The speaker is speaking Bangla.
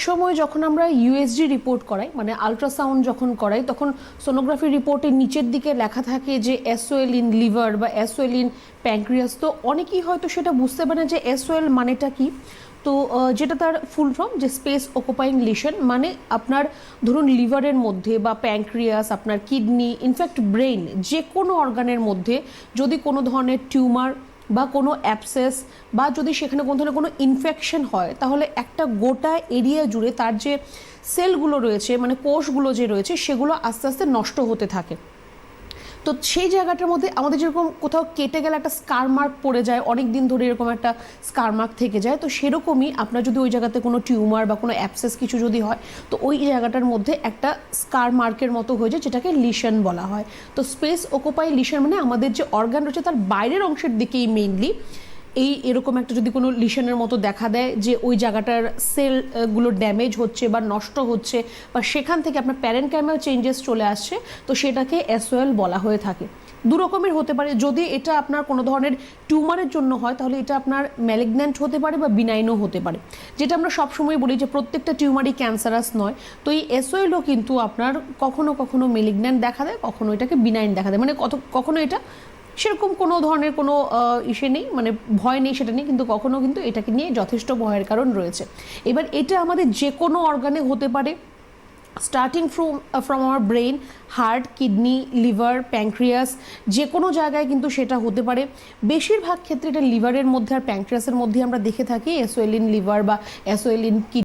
সময় যখন আমরা ইউএসজি রিপোর্ট করাই, মানে আল্ট্রাসাউন্ড যখন করাই, তখন সোনোগ্রাফি রিপোর্টের নিচের দিকে লেখা থাকে যে এসওএল ইন লিভার বা এসওএল ইন প্যানক্রিয়াস। তো অনেকেই হয়তো সেটা বুঝতে পারে না যে এসওএল মানেটা কি। তো যেটা তার ফুল ফর্ম, যে স্পেস অকুপাইং লিশন, মানে আপনার ধরুন লিভারের মধ্যে বা প্যানক্রিয়াস, আপনার কিডনি, ইনফ্যাক্ট ব্রেন, যে কোনো অর্গানের মধ্যে যদি কোনো ধরনের টিউমার বা কোনো অ্যাবসেস বা যদি সেখানে কোনো ধরনের কোনো ইনফেকশন হয়, তাহলে একটা গোটা এরিয়া জুড়ে তার যে সেলগুলো রয়েছে, মানে কোষগুলো যে রয়েছে, সেগুলো আস্তে আস্তে নষ্ট হতে থাকে। তো সেই জায়গাটার মধ্যে আমাদের যেরকম কোথাও কেটে গেলে একটা স্কার মার্ক পড়ে যায়, অনেক দিন ধরে এরকম একটা স্কার মার্ক থেকে যায়, তো সেরকমই আপনার যদি ওই জায়গাতে কোনো টিউমার বা কোনো অ্যাবসেস কিছু যদি হয়, তো ওই জায়গাটার মধ্যে একটা স্কার মার্কের মতো হয়ে যায়, যেটাকে লিশন বলা হয়। তো স্পেস অকুপাই লিশন মানে আমাদের যে অর্গান রয়েছে তার বাইরের অংশের দিকেই মেইনলি এরকম একটা যদি কোনো লিশনের মতো দেখা দেয়, যে ওই জায়গাটার সেলগুলো ড্যামেজ হচ্ছে বা নষ্ট হচ্ছে, বা সেখান থেকে আপনার প্যারেনকাইমাল চেঞ্জেস চলে আসছে, তো সেটাকে এসওএল বলা হয়ে থাকে। দু রকমের হতে পারে। যদি এটা আপনার কোনো ধরনের টিউমারের জন্য হয়, তাহলে এটা আপনার ম্যালিগন্যান্ট হতে পারে বা বিনাইনও হতে পারে। যেটা আমরা সবসময় বলি যে প্রত্যেকটা টিউমারই ক্যান্সারাস নয়। তো এই এসওএলও কিন্তু আপনার কখনো কখনো ম্যালিগন্যান্ট দেখা দেয়, কখনো এটাকে বিনাইন দেখা দেয়, মানে কখনো এটা সেরকম কোনো ধরনের কোনো ইসে নেই, মানে ভয় নেই সেটা নেই, কিন্তু কখনো কিন্তু এটাকে নিয়ে যথেষ্ট ভয়ের কারণ রয়েছে। এবার এটা আমাদের যে কোনো অর্গানে হতে পারে, starting from our brain, heart, kidney, liver, pancreas, যে কোনো জায়গায় কিন্তু সেটা হতে পারে। বেশিরভাগ ক্ষেত্রে এটা লিভারের মধ্যে আর প্যানক্রিয়াসের মধ্যে আমরা দেখে থাকি এসওএল ইন লিভার বা এসওএল ইন কিডনি।